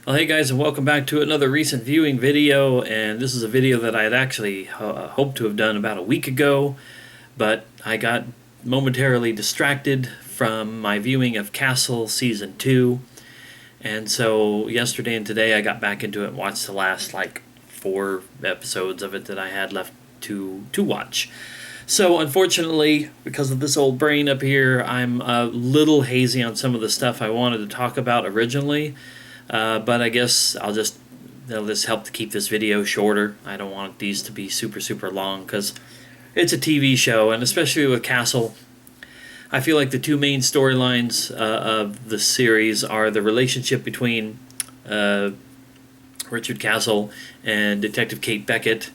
Well, hey guys, and welcome back to another recent viewing video. And this is a video that I had actually hoped to have done about a week ago, but I got momentarily distracted from my viewing of Castle Season 2. And so yesterday and today I got back into it and watched the last like 4 episodes of it that I had left to watch. So unfortunately, because of this old brain up here, I'm a little hazy on some of the stuff I wanted to talk about originally. But I guess that'll just help to keep this video shorter. I don't want these to be super long because it's a TV show, and especially with Castle, I feel like the two main storylines of the series are the relationship between Richard Castle and Detective Kate Beckett,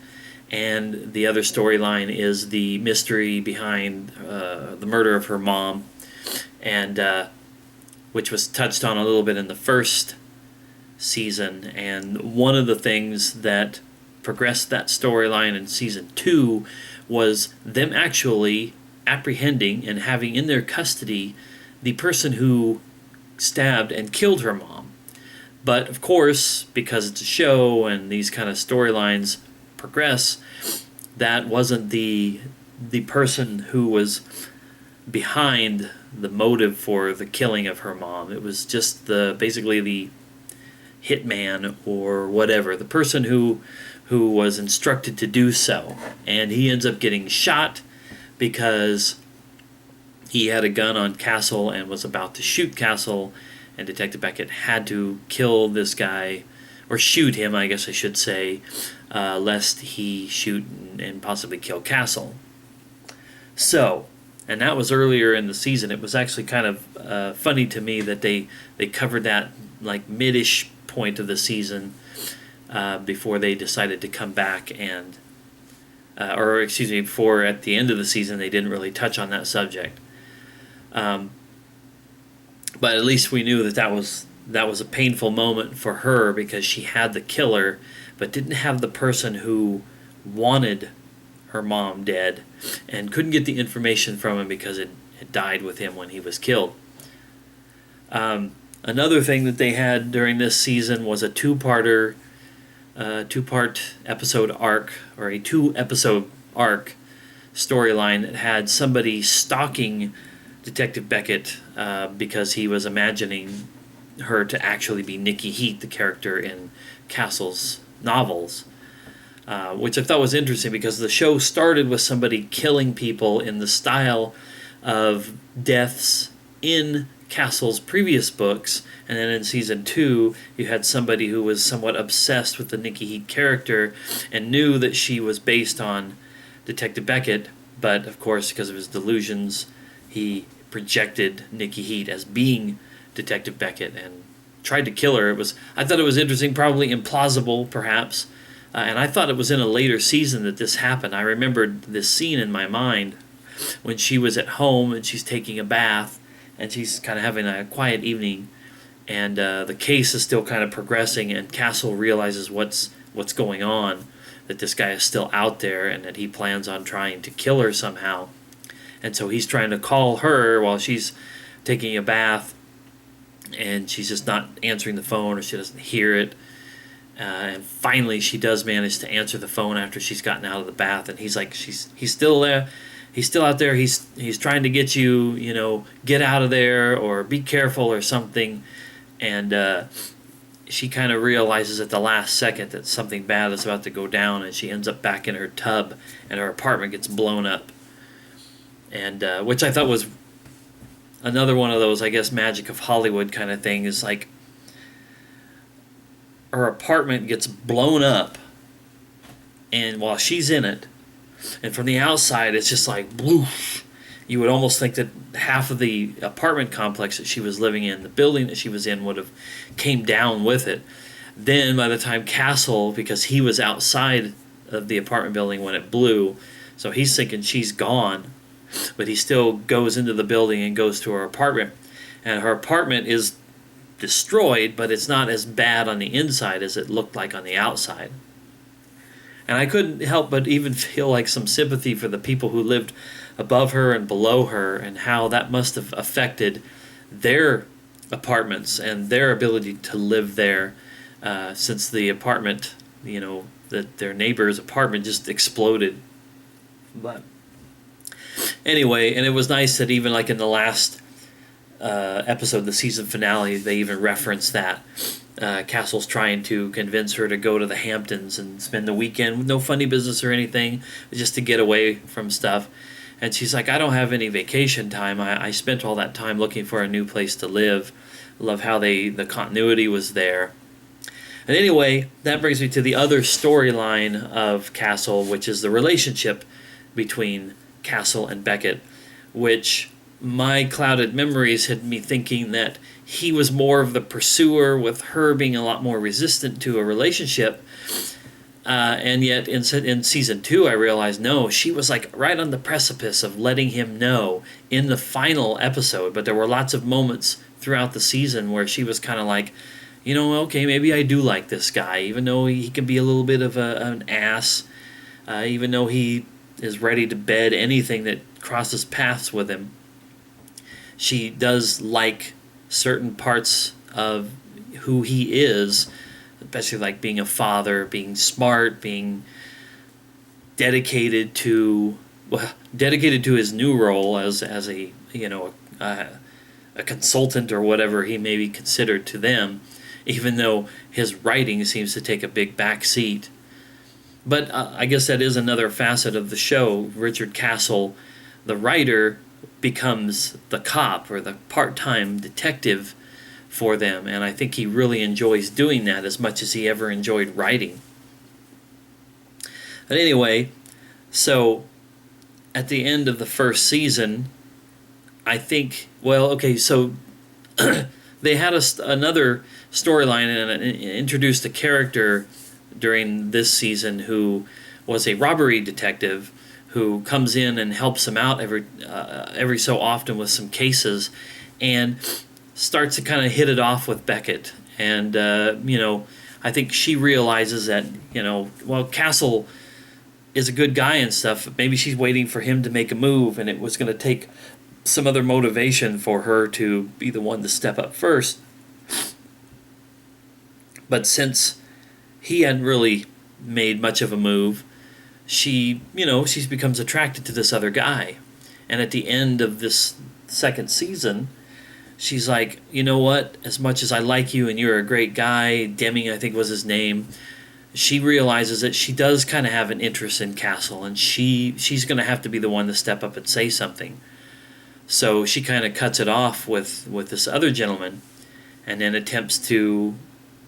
and the other storyline is the mystery behind the murder of her mom, and which was touched on a little bit in the first season. And one of the things that progressed that storyline in season 2 was them actually apprehending and having in their custody the person who stabbed and killed her mom. But of course, because it's a show and these kind of storylines progress, that wasn't the person who was behind the motive for the killing of her mom. It was just basically the hitman or whatever, the person who was instructed to do so. And he ends up getting shot because he had a gun on Castle and was about to shoot Castle, and Detective Beckett had to kill this guy, or shoot him, I guess I should say, lest he shoot and possibly kill Castle. So, and that was earlier in the season. It was actually kind of funny to me that they covered that like mid-ish point of the season before they decided to come back and before at the end of the season they didn't really touch on that subject. But at least we knew that was a painful moment for her, because she had the killer but didn't have the person who wanted her mom dead and couldn't get the information from him because it died with him when he was killed. Another thing that they had during this season was a two-part episode arc, or a 2-episode arc storyline that had somebody stalking Detective Beckett because he was imagining her to actually be Nikki Heat, the character in Castle's novels, which I thought was interesting because the show started with somebody killing people in the style of deaths in Castle's previous books, and then in season 2 you had somebody who was somewhat obsessed with the Nikki Heat character and knew that she was based on Detective Beckett, but of course because of his delusions he projected Nikki Heat as being Detective Beckett and tried to kill her. I thought it was interesting, probably implausible perhaps, and I thought it was in a later season that this happened. I remembered this scene in my mind when she was at home and she's taking a bath and she's kind of having a quiet evening, and the case is still kind of progressing, and Castle realizes what's going on, that this guy is still out there and that he plans on trying to kill her somehow. And so he's trying to call her while she's taking a bath, and she's just not answering the phone, or she doesn't hear it. And finally she does manage to answer the phone after she's gotten out of the bath, and he's like, he's still there. He's still out there. He's trying to get you, get out of there or be careful or something. And she kind of realizes at the last second that something bad is about to go down, and she ends up back in her tub, and her apartment gets blown up. And which I thought was another one of those, I guess, magic of Hollywood kind of thing, is like her apartment gets blown up, and while she's in it, and from the outside it's just like bloof. You would almost think that half of the apartment complex that she was living in, the building that she was in, would have came down with it. Then by the time Castle, because he was outside of the apartment building when it blew, so he's thinking she's gone, but he still goes into the building and goes to her apartment, and her apartment is destroyed, but it's not as bad on the inside as it looked like on the outside. And I couldn't help but even feel like some sympathy for the people who lived above her and below her, and how that must have affected their apartments and their ability to live there. since the apartment, that their neighbor's apartment just exploded. But anyway, and it was nice that even like in the last episode, the season finale, they even referenced that. Castle's trying to convince her to go to the Hamptons and spend the weekend with no funny business or anything, just to get away from stuff. And she's like, I don't have any vacation time. I spent all that time looking for a new place to live. Love how the continuity was there. And anyway, that brings me to the other storyline of Castle, which is the relationship between Castle and Beckett, which my clouded memories had me thinking that he was more of the pursuer, with her being a lot more resistant to a relationship. And yet in season 2, I realized, no, she was like right on the precipice of letting him know in the final episode. But there were lots of moments throughout the season where she was kind of like, okay, maybe I do like this guy, even though he can be a little bit of an ass, even though he is ready to bed anything that crosses paths with him. She does like certain parts of who he is, especially like being a father, being smart, being dedicated to his new role as a a consultant or whatever he may be considered to them, even though his writing seems to take a big back seat. But I guess that is another facet of the show. Richard Castle, the writer, becomes the cop or the part-time detective for them, and I think he really enjoys doing that as much as he ever enjoyed writing. But anyway, so at the end of the first season, I think, so they had another storyline and introduced a character during this season who was a robbery detective who comes in and helps him out every so often with some cases, and starts to kind of hit it off with Beckett. And I think she realizes that Castle is a good guy and stuff. Maybe she's waiting for him to make a move, and it was going to take some other motivation for her to be the one to step up first. But since he hadn't really made much of a move, she becomes attracted to this other guy. And at the end of this second season, she's like, you know what? As much as I like you and you're a great guy, Deming, I think was his name, she realizes that she does kind of have an interest in Castle, and she's going to have to be the one to step up and say something. So she kind of cuts it off with this other gentleman, and then attempts to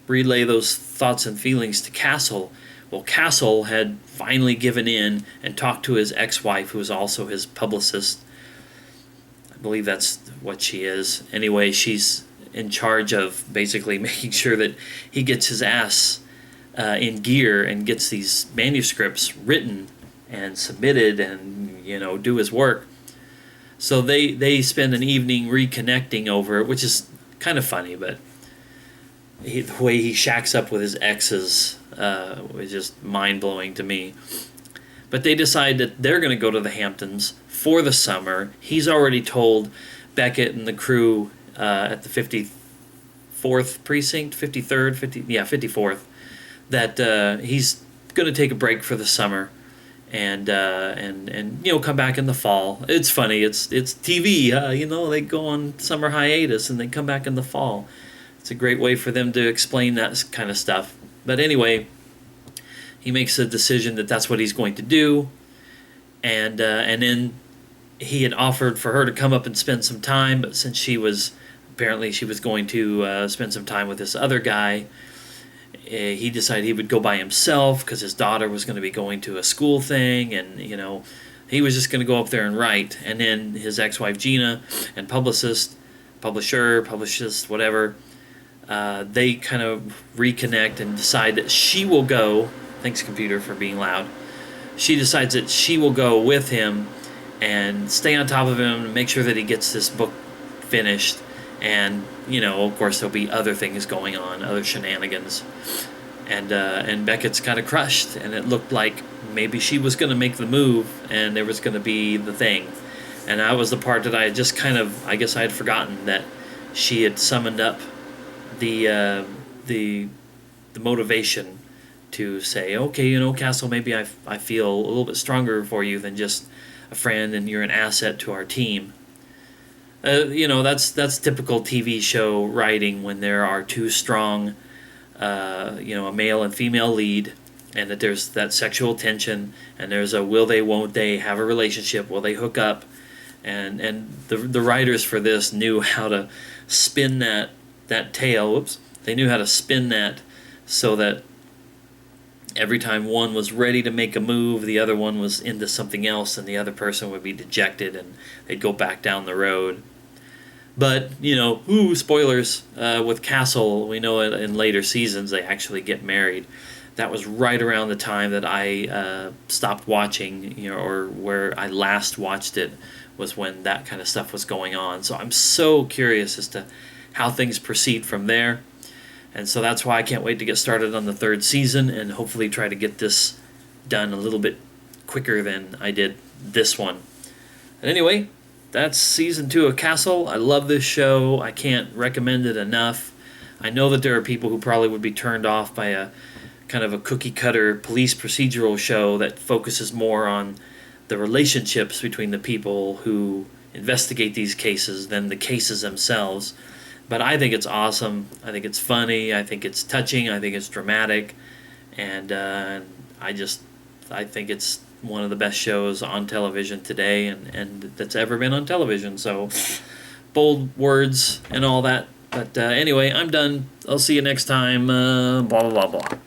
relay those thoughts and feelings to Castle. Well, Castle had finally given in and talked to his ex-wife, who was also his publicist. I believe that's what she is. Anyway, she's in charge of basically making sure that he gets his ass in gear and gets these manuscripts written and submitted and, do his work. So they spend an evening reconnecting over it, which is kind of funny, but the way he shacks up with his exes was just mind-blowing to me. But they decide that they're going to go to the Hamptons for the summer. He's already told Beckett and the crew at the 54th precinct, 54th, that he's going to take a break for the summer and come back in the fall. It's funny. It's TV. They go on summer hiatus and they come back in the fall. It's a great way for them to explain that kind of stuff. But anyway, he makes a decision that that's what he's going to do, and then he had offered for her to come up and spend some time, but since she was going to spend some time with this other guy, he decided he would go by himself because his daughter was going to be going to a school thing, and he was just going to go up there and write. And then his ex-wife Gina and publicist, whatever, they kind of reconnect and decide that she will go. Thanks, computer, for being loud. She decides that she will go with him and stay on top of him and make sure that he gets this book finished. And, of course, there'll be other things going on, other shenanigans. And Beckett's kind of crushed, and it looked like maybe she was going to make the move and there was going to be the thing. And that was the part that I had just I guess I had forgotten, that she had summoned up the the motivation to say, okay, Castle, maybe I feel a little bit stronger for you than just a friend, and you're an asset to our team. That's typical TV show writing when there are two strong, a male and female lead, and that there's that sexual tension, and there's a will they, won't they have a relationship, will they hook up, and the writers for this knew how to spin that tale. Whoops, they knew how to spin that so that every time one was ready to make a move, the other one was into something else, and the other person would be dejected, and they'd go back down the road. But, spoilers, with Castle, we know in later seasons they actually get married. That was right around the time that I stopped watching, or where I last watched it was when that kind of stuff was going on. So I'm so curious as to how things proceed from there. And so that's why I can't wait to get started on the third season and hopefully try to get this done a little bit quicker than I did this one. And anyway, that's season 2 of Castle. I love this show. I can't recommend it enough. I know that there are people who probably would be turned off by a kind of a cookie-cutter police procedural show that focuses more on the relationships between the people who investigate these cases than the cases themselves. But I think it's awesome. I think it's funny. I think it's touching. I think it's dramatic. And I think it's one of the best shows on television today and that's ever been on television. So, bold words and all that. But anyway, I'm done. I'll see you next time. Blah, blah, blah, blah.